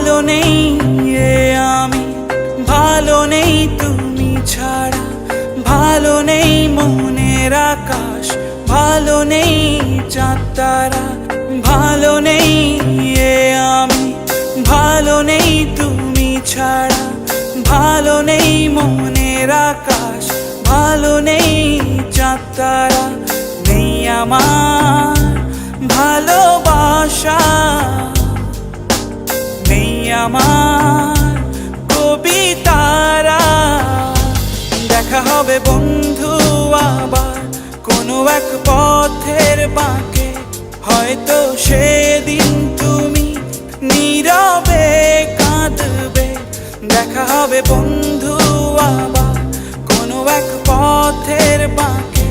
ভালো নেই এ আমি, ভালো নেই তুমি ছাড়া, ভালো নেই মনের আকাশ, ভালো নেই চাঁদ তারা, ভালো নেই এ আমি, ভালো নেই তুমি ছাড়া, ভালো নেই মনের আকাশ, ভালো নেই চাঁদ তারা, নেই আমার ভালোবাসা, নেই আমার কবিতারা। দেখা হবে বন্ধু আবার কোনো এক পথের বাঁকে, হয়তো সেদিন তুমি নীরবে কাঁদবে। দেখা হবে বন্ধু আবার কোনো এক পথের বাঁকে,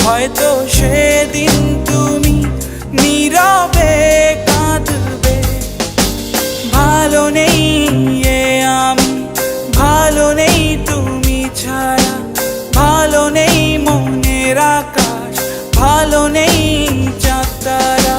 হয়তো সেদিন তুমি নীরবে কাঁদবে। ভালো নেই এ আমি, ভালো নেই তুমি ছাড়া, ভালো নেই মনের আকাশ, ভালো নেই চাঁদ তারা।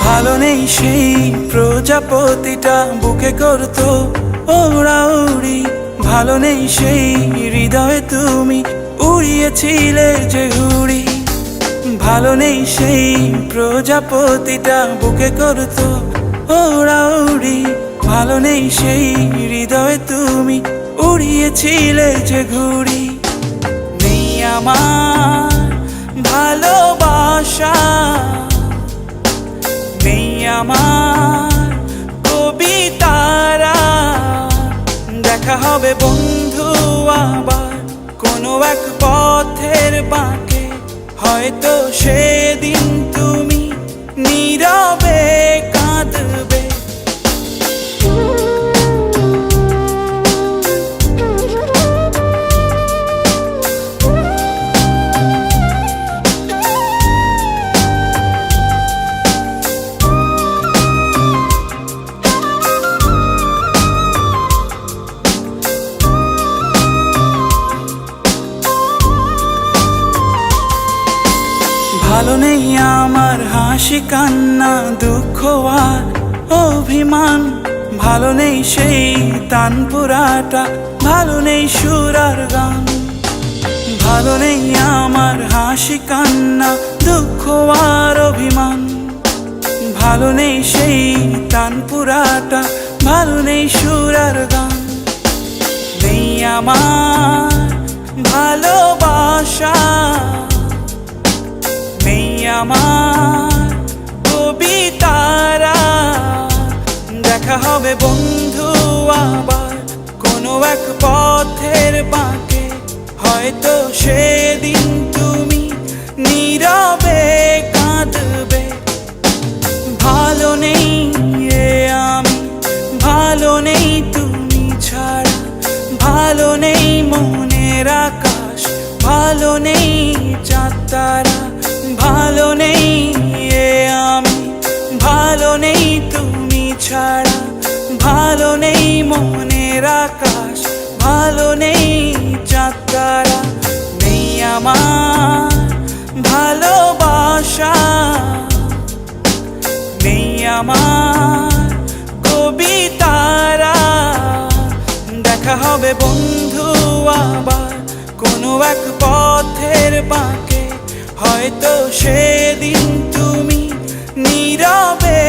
ভালো নেই সেই প্রজাপতিটা বুকে করতো ওড়াউড়ি, ভালো নেই সেই হৃদয়ে তুমি উড়িয়েছিলে যে ঘুড়ি। ভালো নেই সেই প্রজাপতিটা বুকে করতো ওড়াউড়ি, ভালো নেই সেই হৃদয়ে তুমি উড়িয়েছিলে যে ঘুড়ি। নেই আমার ভালোবাসা, নেই আমার কবিতারা। দেখা হবে বন্ধু আবার কোনো এক পথের বাঁকে, হয়তো সেদিন তুমি নীরবে কাঁদবে। ভালো নেই আমার হাসি কান্না দুঃখ আর অভিমান, ভালো নেই সেই তানপুরাটা, ভালো নেই সুর আর গান। ভালো নেই আমার হাসি কান্না দুঃখ আর অভিমান, ভালো নেই সেই তানপুরাটা, ভালো নেই সুর আর গান। নেই আমার ভালোবাসা, নেই আমার কবিতারা। দেখা হবে বন্ধু আবার কোনো এক পথের বাঁকে, হয়তো সেদিন তুমি নীরবে কাঁদবে। ভালো নেই এ আমি, ভালো নেই তুমি ছাড়া, ভালো নেই মনের আকাশ, ভালো নেই চাঁদ তারা, ভালো নেই এ আমি, ভালো নেই তুমি ছাড়া, ভালো নেই মনের আকাশ, ভালো নেই চাঁদ তারা। নেই আমার ভালোবাসা, নেই আমার কবিতারা। দেখা হবে বন্ধু আবার কোনো এক পথের বাঁকে, হয়তো সেদিন তুমি নীরবে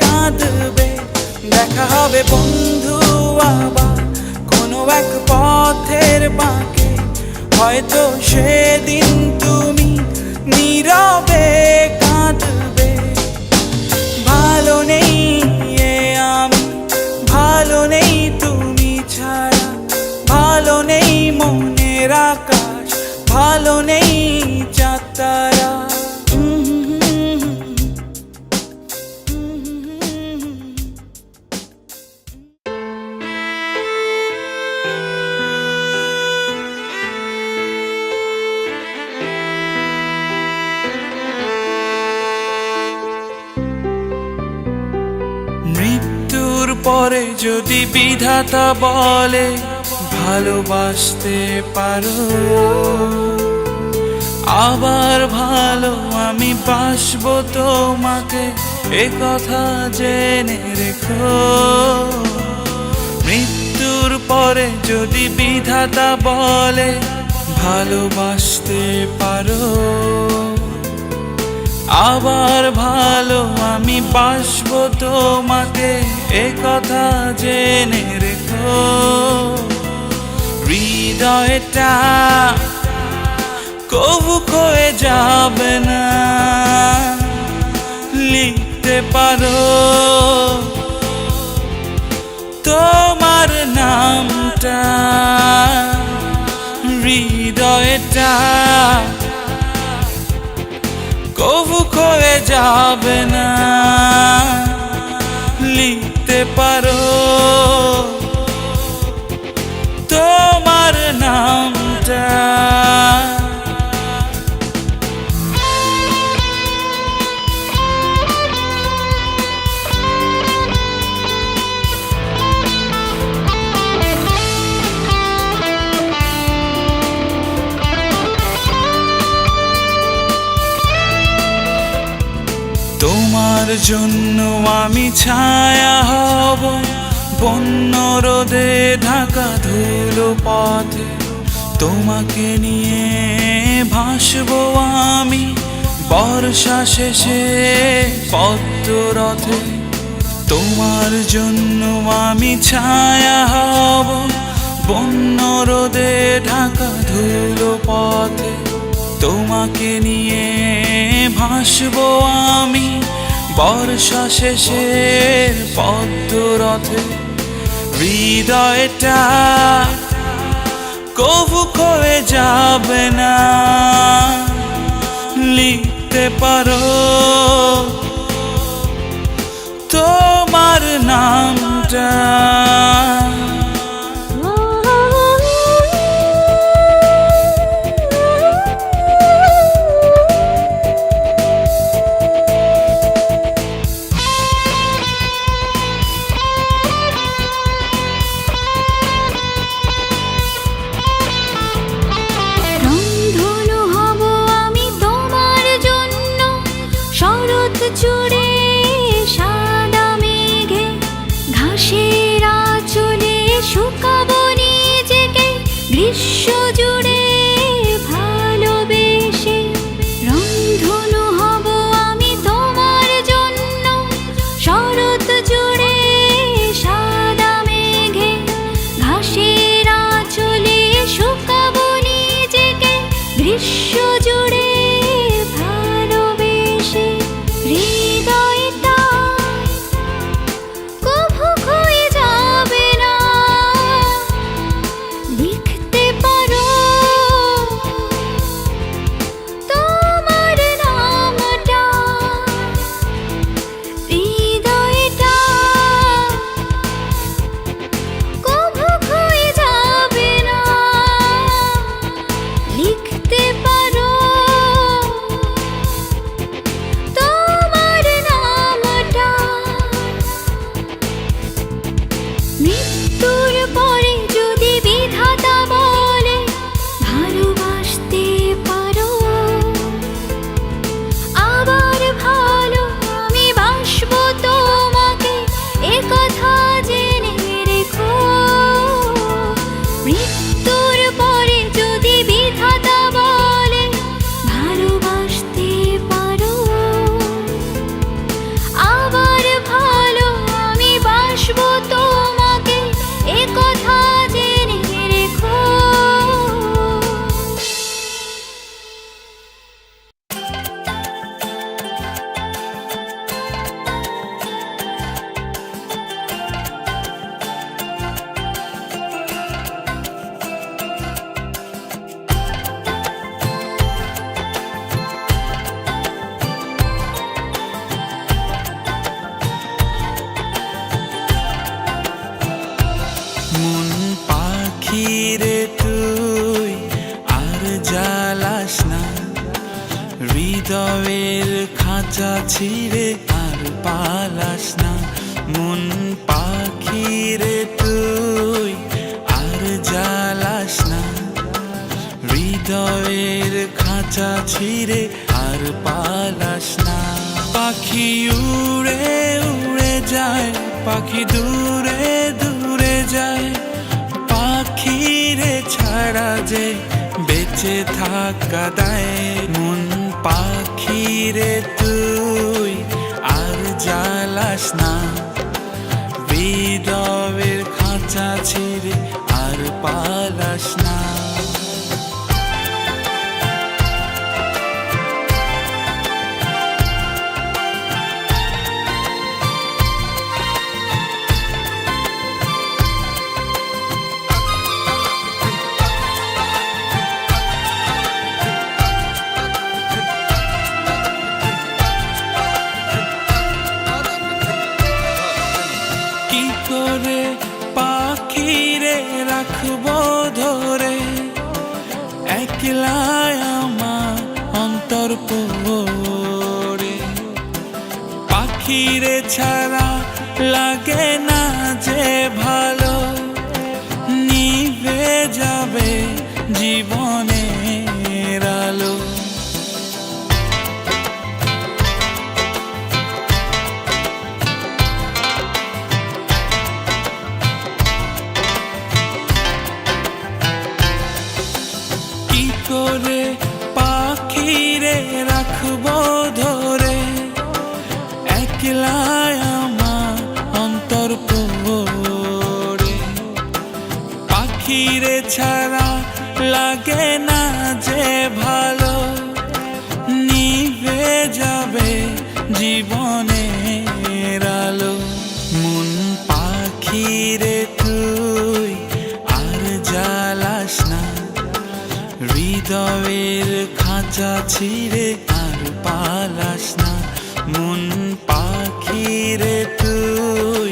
কাঁদবে। দেখা হবে বন্ধু আবার কোনো এক পথের বাঁকে, হয়তো সেদিন তুমি নীরবে কাঁদবে। ভালো নেই এ আমি, ভালো নেই তুমি ছাড়া, ভালো নেই মনের আকাশ, ভালো নেই চাঁদ তারা। পরে যদি বিধাতা বলে ভালোবাসতে পারো, আবার ভালো আমি বাসবো তোমাকে, এ কথা জেনে রেখো। মৃত্যুর পরে যদি বিধাতা বলে ভালোবাসতে পারো, আবার ভালো আমি বাসবো তোমাকে, এ কথা জেনে রেখো। হৃদয়টা কবু ক্ষয়ে যাবে না, লিখতে পারো তোমার নামটা। হৃদয়টা কবু ক্ষয়ে যাবে না, লিখতে পারো তোমার নামটা। তোমার জন্য আমি ছায়া হব বন্য রোদে ঢাকা ধুলো পথে, তোমাকে নিয়ে ভাসবো আমি বর্ষা শেষে পদ্ম রথে। তোমার জন্য আমি ছায়া হব বন্য রোদে ঢাকা ধুলো পথে, তোমাকে নিয়ে ভাসবো আমি বর্ষা শেষের পদ্ম রথে। হৃদয়টা কবু ক্ষয়ে যাবে না, লিখতে পারো তোমার নামটা। জুড়ে সাদা মেঘে ঘাসের আঁচলে শুকাবো নিজেকে, গ্রীষ্ম জুড়ে ভালোবেসে রংধনু হব আমি তোমার জন্য। শরৎ জুড়ে সাদা মেঘে ঘাসের আঁচলে শুকাবো নিজেকে, গ্রীষ্ম জুড়ে ভালোবেসে। হৃদয়টা কভু ক্ষয়ে যাবে না, লিখতে পারো তোমার নামটা। হৃদয়টা কভু ক্ষয়ে যাবে না, লিখতে পারো মৃত্যুর পরে যদি বিধাতা বলে ভালোবাসতে পারো, আবার ভালো আমি বাসবো তোমাকে, এ কথা জেনে রেখো। মৃত্যুর পরে যদি বিধাতা বলে ভালোবাসতে পারো, আবার ভালো আমি বাসবো তোমাকে, এ কথা জেনে রেখো। মন পাখি রে তুই আর জ্বালাস না, হৃদয়ের খাঁচা ছিঁড়ে আর পালাস না। মন পাখি রে তুই আর জ্বালাস না, হৃদয়ের খাঁচা ছিঁড়ে আর পালাস না। পাখি উড়ে উড়ে যায়, পাখি দূরে দূরে যায়, পাখিরে ছাড়া যে বেঁচে থাকা দায়। মন পাখিরে তুই আর জ্বালাস না, হৃদয়ের খাঁচা ছিঁড়ে আর পালাস না। কি করে পাখিরে রাখবো ধরে, একলা আমার অন্তর পড়ে। পাখিরে ছাড়া লাগে না যে ভালো, নিভে যাবে জীবনের আলো। কি করে পাখিরে রাখবো ধরে, একলা আমার অন্তর পড়ে। পাখিরে ছাড়া লাগে না যে ভালো, নিভে যাবে জীবনের আলো। মন পাখিরে তুই আর জ্বালাস না, হৃদয়ের খাঁচা ছিঁড়ে আর পালাস না। মন পাখিরে তুই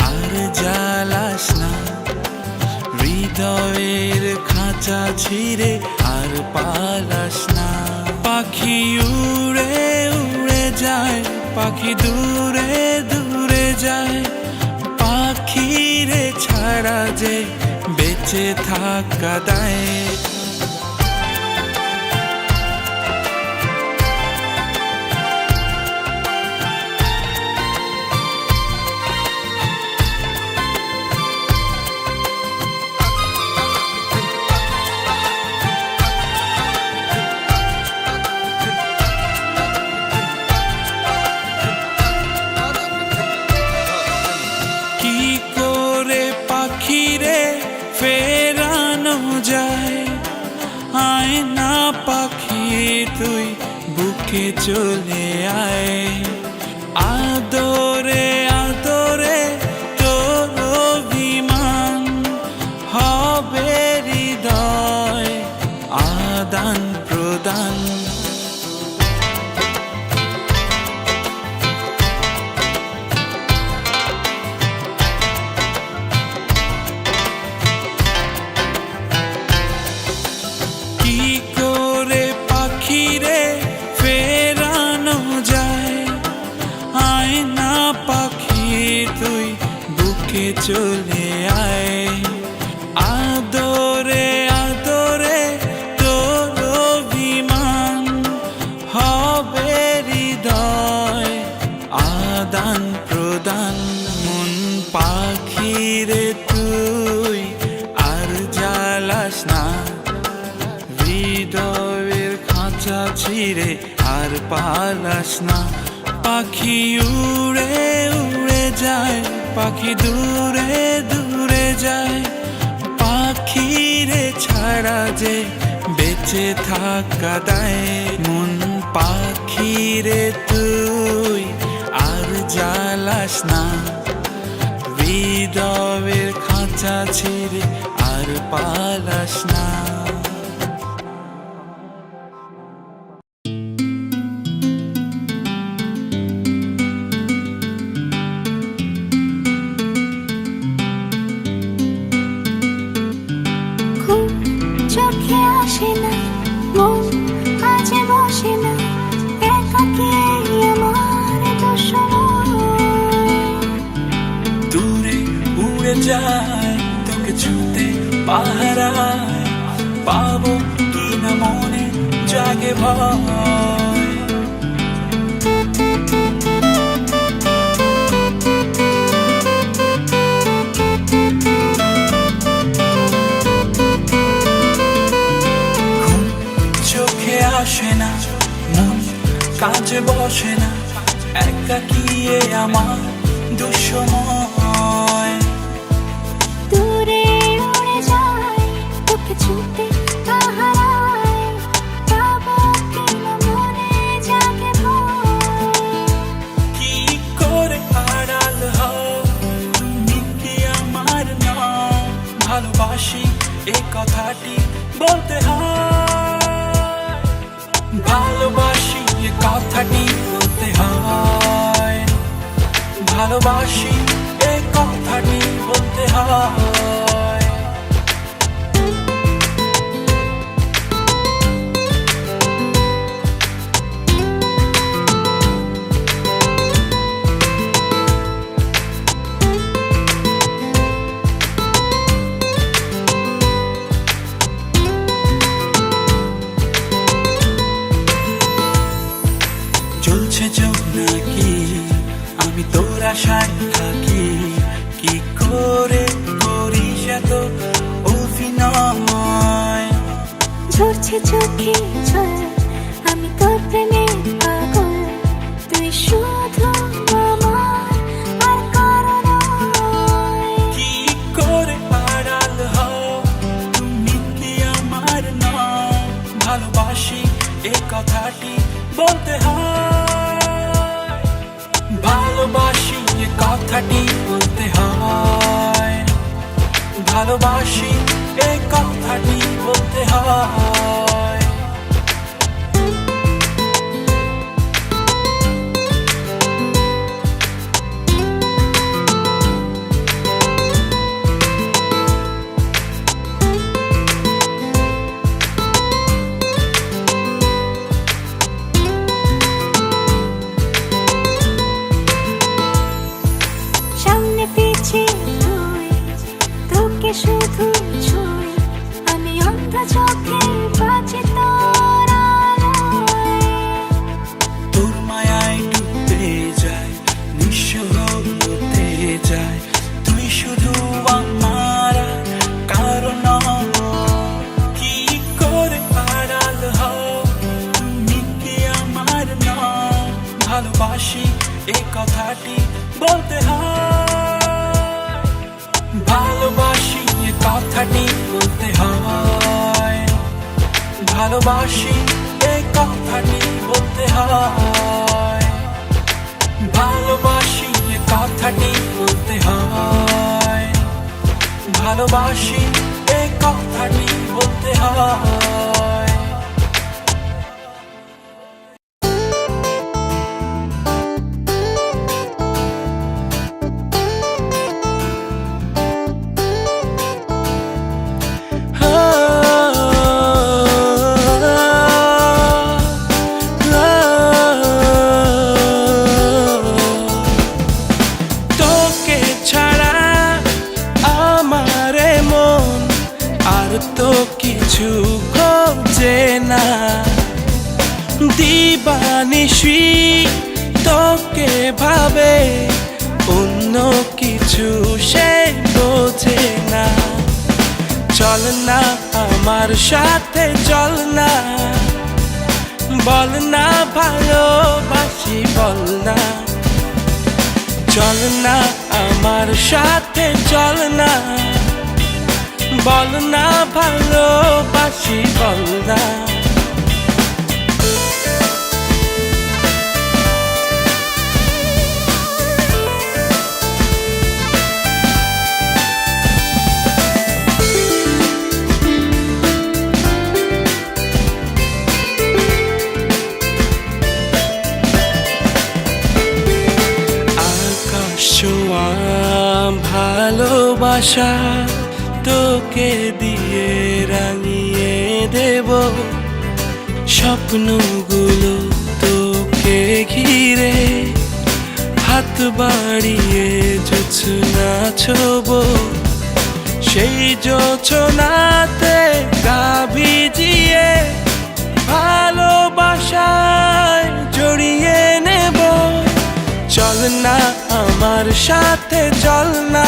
আর জ্বালাস না, হৃদয়ের খাঁচা ছিঁড়ে আর পালাস না। পাখি উড়ে উড়ে যায়, পাখি দূরে দূরে যায়, পাখিরে ছাড়া যে বেঁচে থাকা দায়। কি করে পাখিরে ফেরানো যায়, আয় না পাখি তুই বুকে চলে আয়। আদরে আদরে তোর অভিমান হবে হৃদয় আদান প্রদান। কি করে পাখিরে ফেরানো যায়, আয় না পাখি তুই বুকে চলে আয়। আদরে আদরে তোর অভিমান হবে হৃদয় আদান প্রদান। মন পাখিরে তুই আর জ্বালাস না, হৃদয়ের খাঁচা ছিঁড়ে আর পালাস না। পাখি উড়ে উড়ে যায়, পাখি দূরে দূরে যায়, পাখিরে ছাড়া যে বেঁচে থাকা দায়। মন পাখিরে তুই আর জ্বালাস না, হৃদয়ের খাঁচা ছিঁড়ে আর পালাস না। চোখে আসে না, মন কাজে বসে না, একাকী আমার দুঃসময়। দূরে যায় তোকে ছুতে পাহারায়, পাবো কিনা মনে জাগে ভয়। ঘুম চোখে আসে না, মন কাজে বসে না, একাকিয়ে আমার দুঃসময়। দূরে উড়ে যায় তোকে ছুতে পাহারায়, পাবো কিনা মনে জাগে ভয়। কি করে আড়াল হও তুমি কি আমার নাম, ভালোবাসি এই কথাটি বলতে হয়, ভালোবাসি এই কথাটি বলতে হয়, ভালোবাসি এই কথাটি বলতে হয়। চলছে চোখ নাকি আমি তোর আশায় থাকি, কি করে করিস এত অভিনয়। ঝরছে চোখে জল, আমি তোর প্রেমে পাগল, তুই শুধু আমার আর কারো নয়। কি করে আড়াল হও তুমি কি আমার নাম, ভালোবাসি এই কথাটি বলতে হয়, ভালোবাসি এই কথাটি বলতে হয়, ভালোবাসি এই কথাটি বলতে হয়। সামনে পিছে তুই, তোকে শুধু ছুঁই, আমি অন্ধ চোখে বাঁচি তোর আলোয়। তোর মায়ায় ডুবে যায়, নিঃস্ব হতে যায়, তুই শুধু আমার কারণ। কি করে আড়াল হও তুমি কি আমার নাম, ভালোবাসি এই কথাটি বলতে হয়, ভালোবাসি এই কথাটি বলতে হয়, ভালোবাসি এই কথাটি বলতে হয়, ভালোবাসি এই কথাটি বলতে হয়, ভালোবাসি এই কথাটি বলতে হয়। তোকে ছাড়া আমারে মন আর তো কিছু খোঁজে না, দিবানিশি তোকে ভাবে, অন্য কিছু সে বোঝে না। চল না আমার সাথে চল না, বল না ভালোবাসি বল না, চল না আমার সাথে চল না, বল না ভালোবাসি বল না। ভালোবাসা তোকে দিয়ে রাঙিয়ে দেব, স্বপ্নগুলো তোকে ঘিরে হাত বাড়িয়ে জোছনা ছোবো। সেই জোছনাতে গা ভিজিয়ে ভালোবাসায় জড়িয়ে নেব। চল না আমার সাথে, চল না,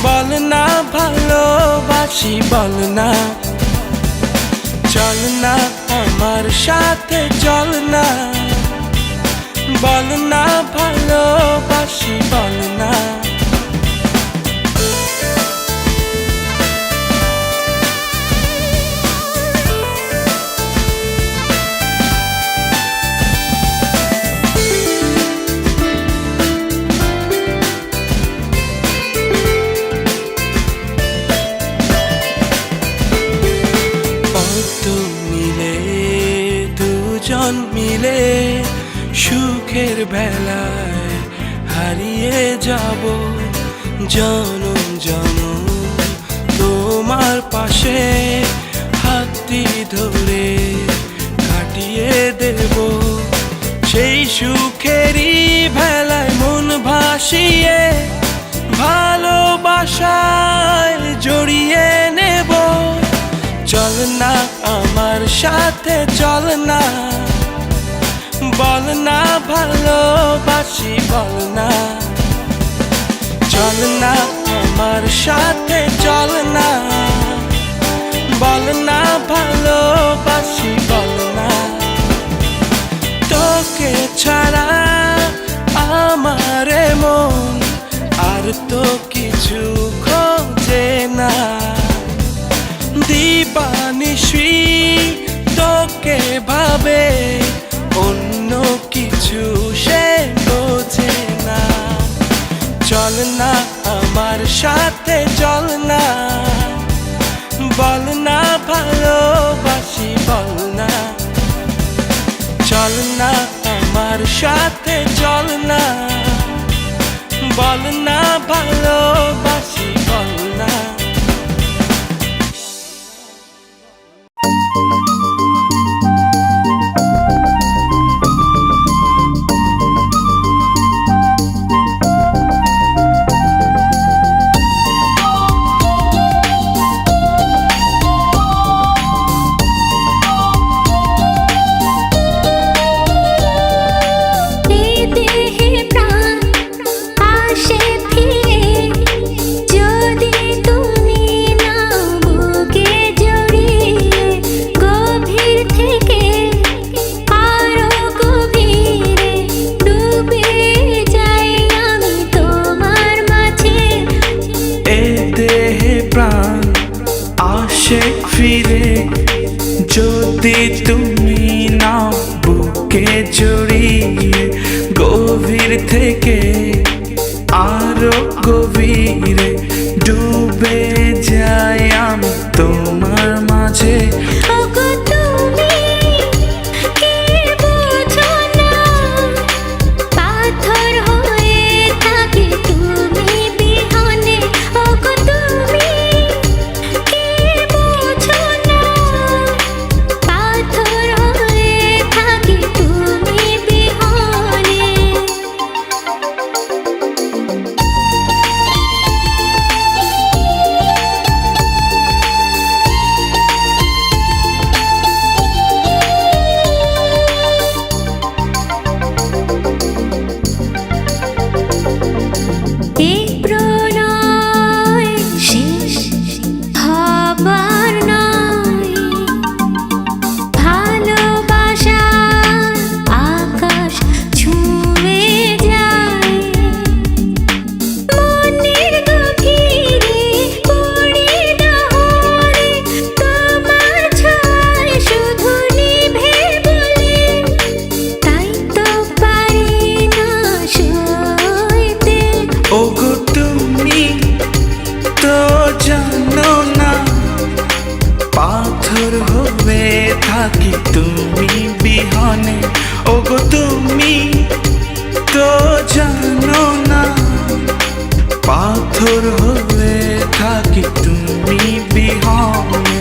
বল না ভালোবাসি, বল না। চল না আমার সাথে, চল না, বল না ভালোবাসি, বল না। দুজন মিলে সুখের বেলায় হারিয়ে যাব। জনম জনম তোমার পাশে হাতটি ধরে কাটিয়ে দেব। সেই সুখেরই ভেলায় মন ভাসিয়ে ভালোবাসায় জড়িয়ে নেব। চল না আমার সাথে, চল না, বল না ভালোবাসি, বল না। চল না আমার সাথে, চল না, বল না ভালোবাসি, বল না। তোকে ছাড়া আমার মন আর তো কিছু খোঁজে না। দিবানিশি তোকে ভাবে, অন্য কিছু সে বোঝে না। চল না আমার সাথে, চল না, বল না ভালোবাসি, বল না। চল না আমার সাথে, চল না, বল না ভালোবাসি, বল না। ফিরে যদি তুমি নাও বুকে জড়িয়ে, গভীর থেকে আরো গভীরে ডুবে যাই আমি তোমার মাঝে। থাকি তুমি বিহনে, ওগো তুমি তো জানো না, পাথর হয়ে থাকি তুমি বিহনে।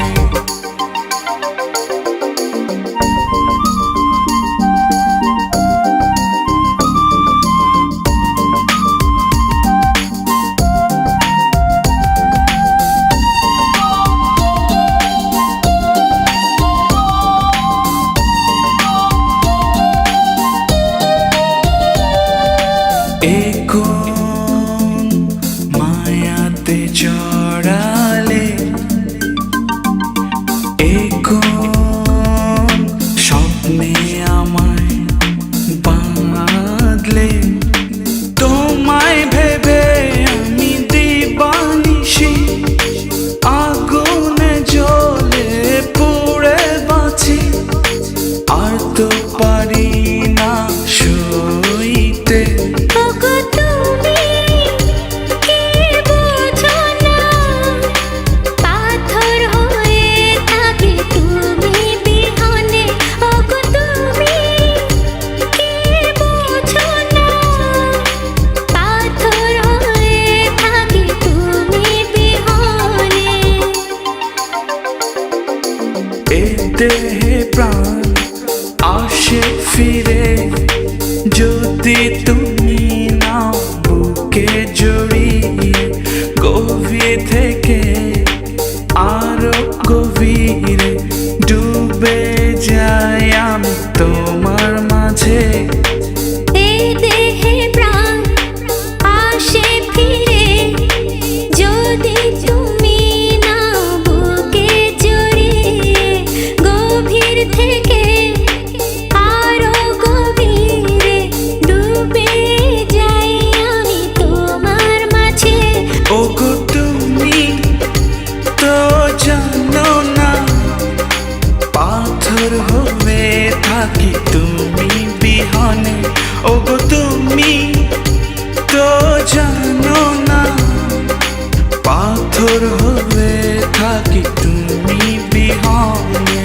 ভোর হয়ে থাকি তুমি বিহনে।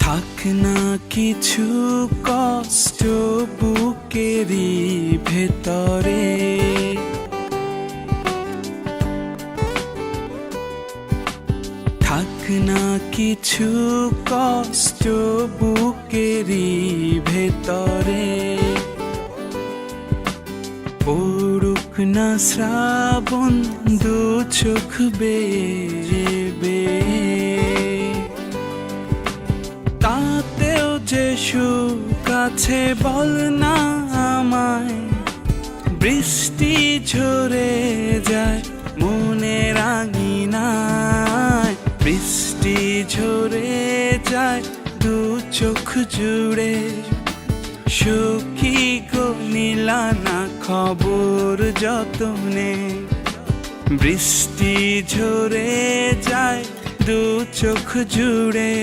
থাক না কিছু কষ্ট বুকেরই ভেতরে, থাক না কিছু কষ্ট বুকেরই ভেতরে, পড়ুক না শ্রাবণ দু চোখ বেয়ে বেয়ে, তাতেও যে সুখ আছে বল না আমায়। বৃষ্টি ঝরে যায় মনের আঙিনায়, বৃষ্টি ঝরে যায় দু চোখ জুড়ে। সখী গো নিলা না খবর যতনে, বৃষ্টি ঝরে যায় দু চোখ জুড়ে।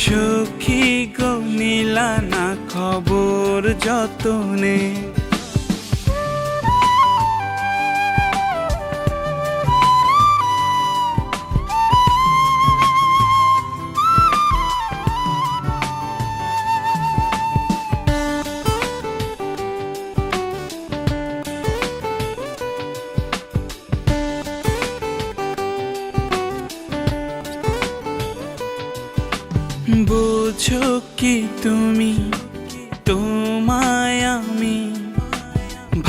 সখী গো নিলা না খবর যতনে। বোঝো কি তুমি তোমায় আমি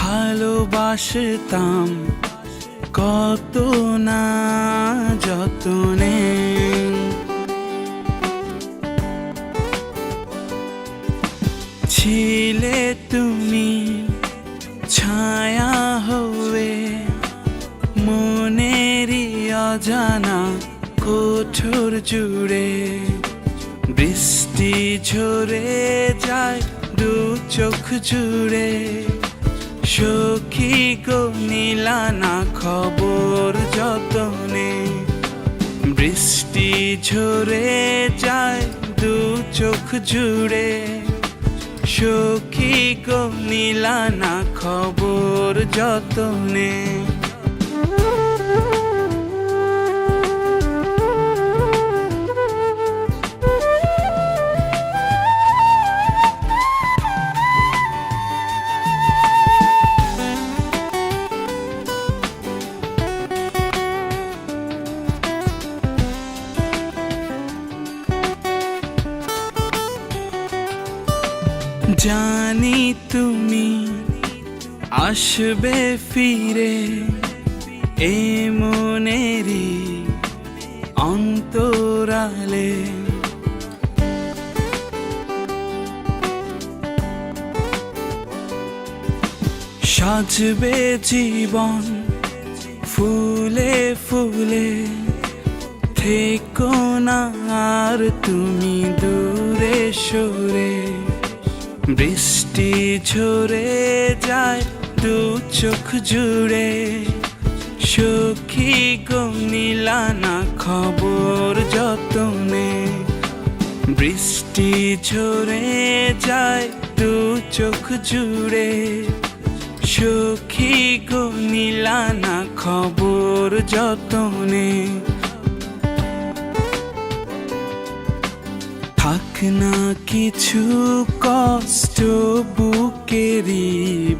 ভালোবাসতাম কত না যতনে। ছিলে তুমি ছায়া হয়ে মনেরই অজানা কোঠর জুড়ে। বৃষ্টি ঝরে যায় দু চোখ জুড়ে। সখী গো নিলা না খবর যতনে, বৃষ্টি ঝরে যায় দু চোখ জুড়ে। সখী গো নিলা না খবর যতনে। জানি তুমি আসবে ফিরে এ মনেরই অন্তরালে। সাজবে জীবন ফুলে ফুলে, থেকো না আর তুমি দূরে সরে। বৃষ্টি ঝরে যায় দু চোখ জুড়ে। সখী গো নিলা না খবর যতনে, বৃষ্টি ঝরে যায় দু চোখ জুড়ে। সখী গো নিলা না খবর যতনে। থাক না কিছু কষ্ট বুকেরই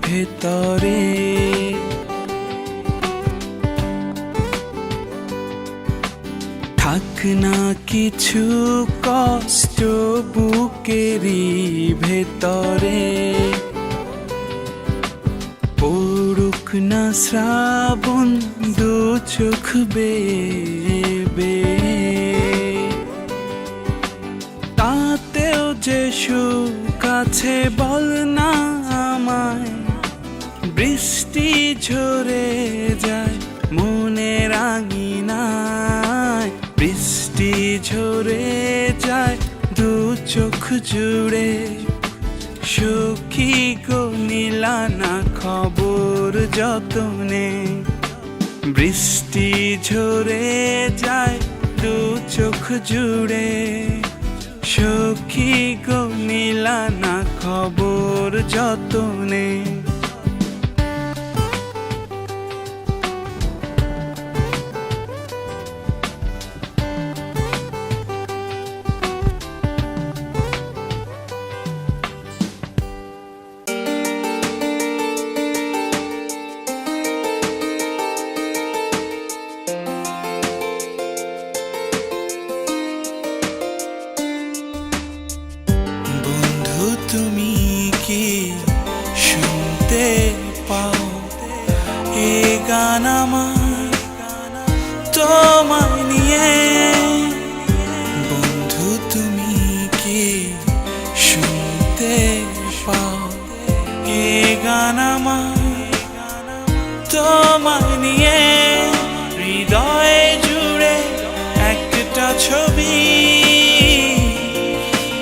ভেতরে, থাক না কিছু কষ্ট বুকেরই ভেতরে। পড়ুক না শ্রাবণ দু চোখ বেয়ে বেয়ে, তাতেও যে সুখ আছে বল না আমায়। বৃষ্টি ঝরে যায় মনের আঙিনায়, বৃষ্টি ঝরে যায় দু চোখ জুড়ে। সখী গো নিলা না খবর যতনে, বৃষ্টি ঝরে যায় দু চোখ জুড়ে, সখী গো নিলা না খবর যতনে। তুমি কি শুনতে পাও এ গান আমার তোমায় নিয়ে? বন্ধু তুমি কি শুনতে পাও এ গান আমার তোমায় নিয়ে? হৃদয়ে জুড়ে একটা ছবি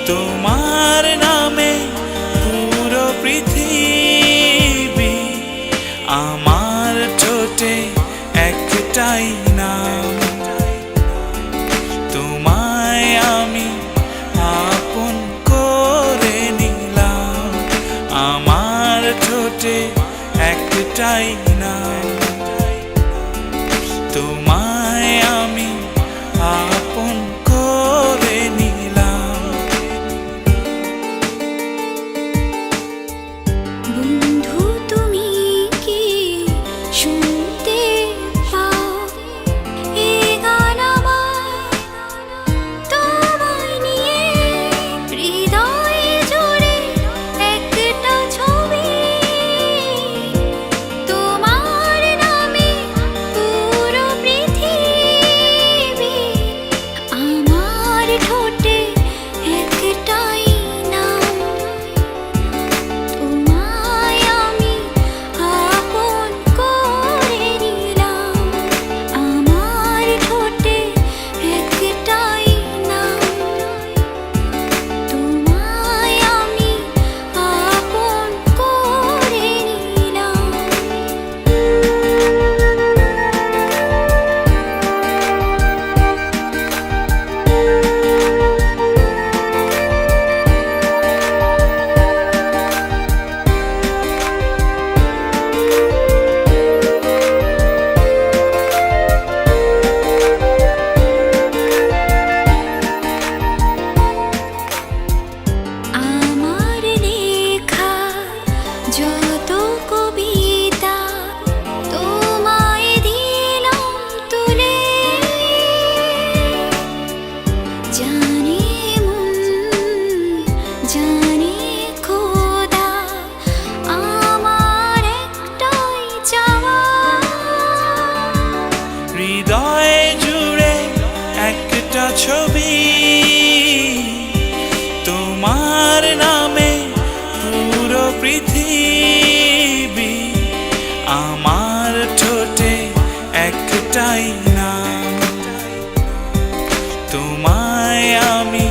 তোমার নামে, পুরো পৃথিবী আমার ঠোঁটে একটাই নাম। তোমায় আমি আপন করে নিলাম, আমার ঠোঁটে একটাই নাম। তোমায় আমি আপন করে নিলাম। বন্ধু তুমি কি শুনতে পাও এ গান আমার তোমায় নিয়ে? হৃদয়ে জুড়ে একটা ছবি তোমার নামে, পুরো পৃথিবী আমার ঠোঁটে একটাই নাম। তোমায় আমি আপন করে নিলাম, আমার ঠোঁটে একটাই নাম। তোমায় আমি আপন করে নিলাম। আমার লেখা যত কবিতা তোমায় দিলাম তুলে, জানে মন জানে খোদা আমার একটাই চাওয়া। হৃদয়ে জুড়ে একটা ছবি তোমার নামে, পুরো পৃথিবী আমার ঠোঁটে একটাই নাম। তোমায় আমি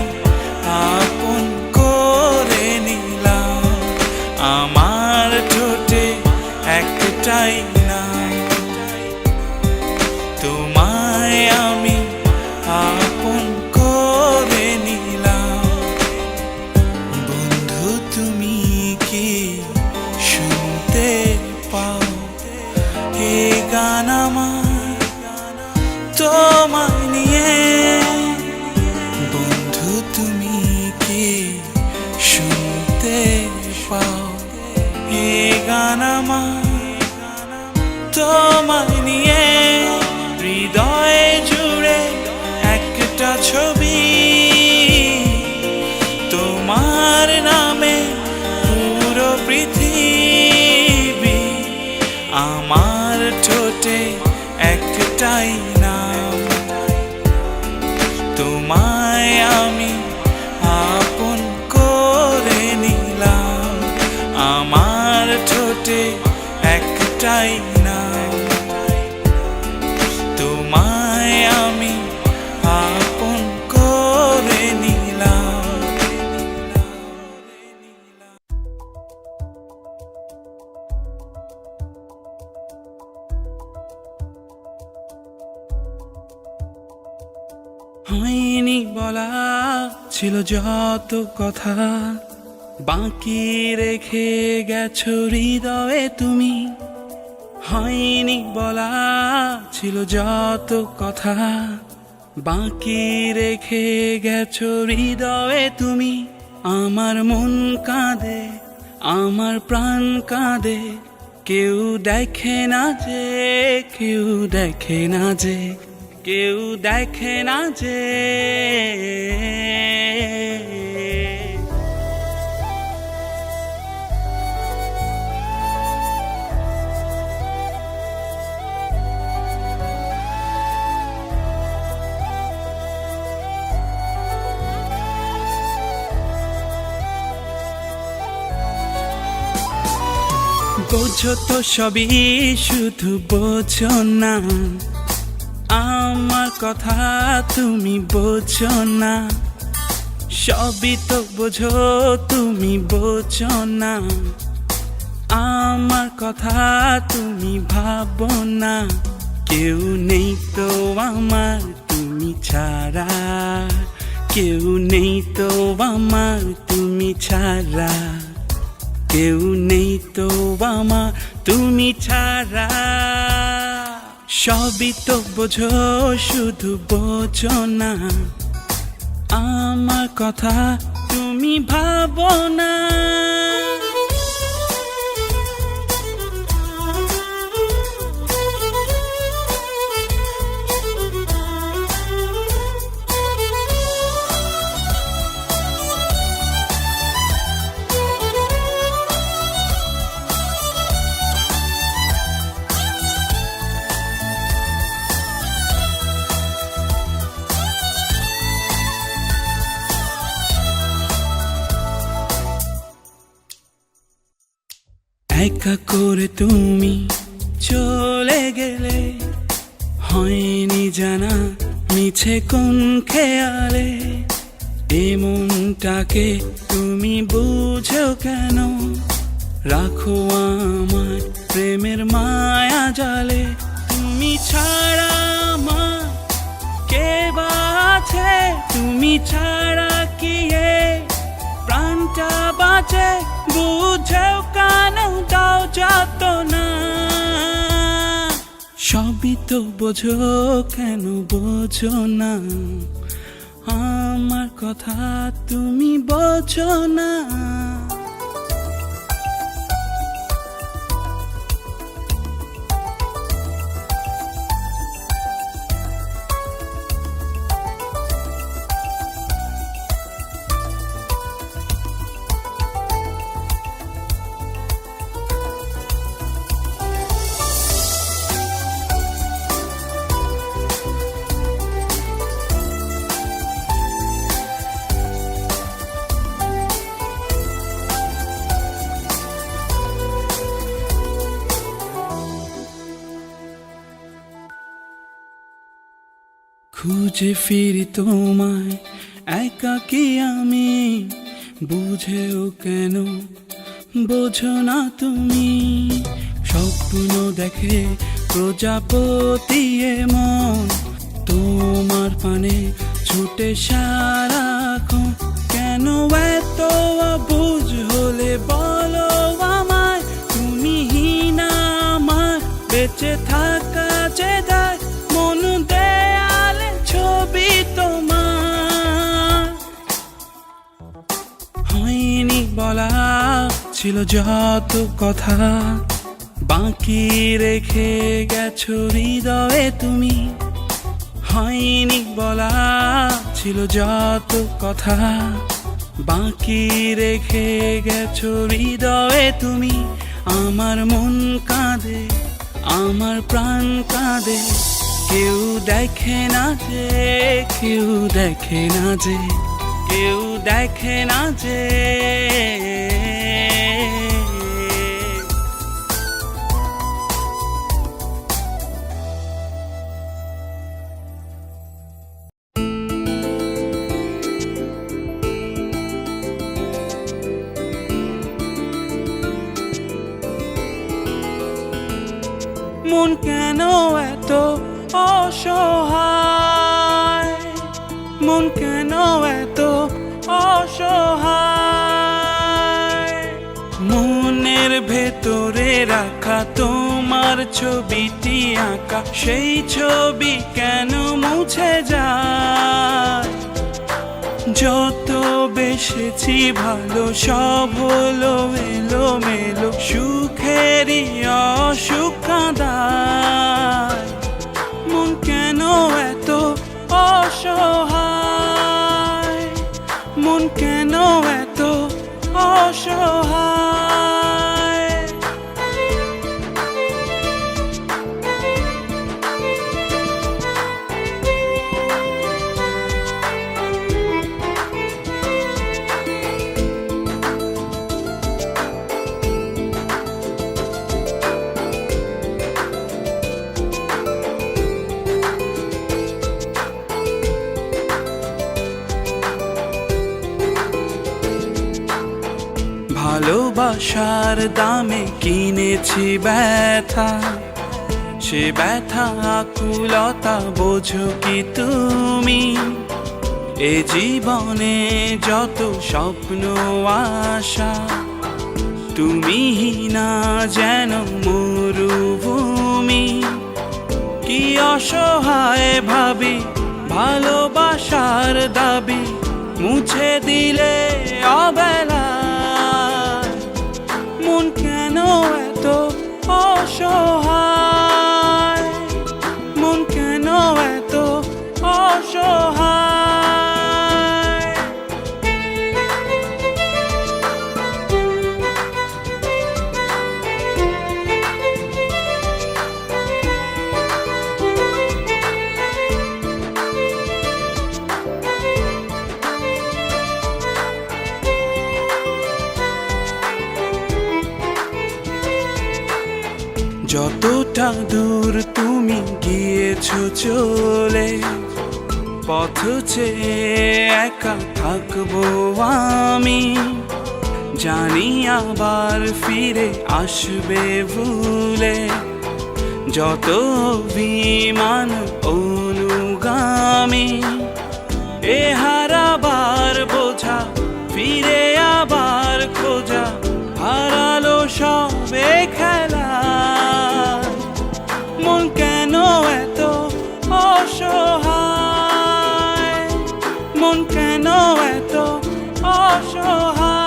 আপন করে নিলাম, আমার ঠোঁটে একটাই নাম। তোমায় আমি আপন করে নিলাম। বন্ধু তুমি কি শুনতে পাও এ গান আমার তোমায় নিয়ে? বন্ধু তুমি কি শুনতে পাও এ গান আমার তোমায় নিয়ে? হৃদয়ে জুড়ে একটা ছবি তোমার নামে, পুরো পৃথিবী আমার ঠোঁটে একটাই নাম। তোমায় আমি আপন করে নিলাম, আমার ঠোঁটে একটাই নাম। তোমায় আমি আপন করে নিলাম। হয়নি বলা ছিল যত কথা, বাকি রেখে গেছো হৃদয়ে তুমি। হয়নি বলা ছিল যত কথা, বাকি রেখে গেছো হৃদয়ে তুমি। আমার মন কাঁদে, আমার প্রাণ কাঁদে, কেউ দেখে না যে, কেউ দেখে না যে, কেউ দেখে না যে। বোঝো তো সবই, শুধু বোঝো না আমার কথা, তুমি বোঝো না। সবই তো বোঝো, তুমি বোঝো না আমার কথা, তুমি ভাবো না। কেউ নেই তো আমার তুমি ছাড়া, কেউ নেই তো আমার তুমি ছাড়া, কেউ নেই তো আমার তুমি ছাড়া। সবই তো বোঝো, শুধু বোঝো না আমার কথা, তুমি ভাবো না। একা করে তুমি চলে গেলে, হয়নি জানা মিছে কোন খেয়ালে। এমনটাকে তুমি বুঝো কেন, রাখো আমার প্রেমের মায়া জালে। তুমি ছাড়া আমার কে বা আছে, তুমি ছাড়া কি এ প্রাণটা বাঁচে। বুঝেও কেন দাও যত না, সবই তো বোঝো, কেন বোঝো না আমার কথা, তুমি বোঝো না। খুঁজে ফিরি তোমায় একাকী আমি, বুঝেও কেন বোঝো না তুমি। স্বপ্ন দেখে প্রজাপতি মন, তোমার পানে ছুটে সারাক্ষণ। কেন এত অবুঝ হলে বলো আমায়, তুমি হীনা আমার বেঁচে থাকা যে দায়। মন দেয়ালে ছবি তোমার, হয়নি বলা ছিল যত কথা, বাকি রেখে গেছো হৃদয়ে তুমি। হয়নি বলা ছিল যত কথা, বাকি রেখে গেছো হৃদয়ে তুমি। আমার মন কাঁদে, আমার প্রাণ কাঁদে, কেউ দেখে না যে, কেউ দেখে না যে, কেউ দেখে না যে। মন কেন এত অসহায়, মন কেন এত অসহায়? মনের ভেতরে রাখা তোমার ছবিটি আঁকা, সেই ছবি কেন মুছে যায়? যত বেসেছি ভালো সব হলো এলোমেলো, সুখেরই অসুখ কাঁদায়। মন কেন এত অসহায়? মন কেন এত অসহায়? ভালোবাসার দামে কিনেছি ব্যথা, সে ব্যথা আকুলতা বোঝো কি তুমি? এ জীবনে যত স্বপ্ন আশা, তুমি না যেন মরুভূমি। কি অসহায় ভাবি ভালোবাসার দাবি, মুছে দিলে অবেলা। মন কেন এত অসহায়? মন কেন এত অসহায়? যতটা দূর তুমি গিয়েছো চলে, পথ চেয়ে একা থাকবো আমি। জানি আবার ফিরে আসবে ভুলে, যত অভিমান অনুগামী। এ হারাবার বোঝা ফিরে আবার খোঁজা, হারালো সবে খেলা। মন কেন এত অসহায়? মন কেন এত অসহায়?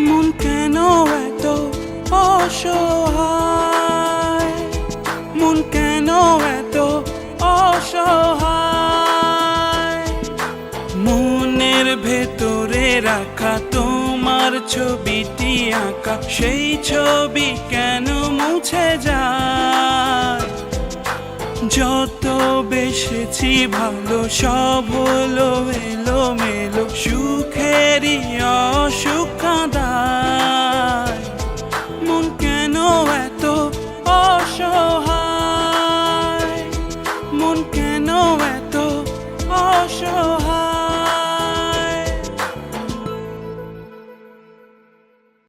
মন কেন এত অসহায়? মন কেন এত অসহায়? মনের ভেতরে রাখা তোমার ছবিটি আঁকা, সেই ছবি কেন মুছে যায়? যত বেসেছি ভালো সব হলো এলোমেলো, সুখেরই অসুখ কাঁদায়। মন কেন এত অসহায়? মন কেন এত অসহায়?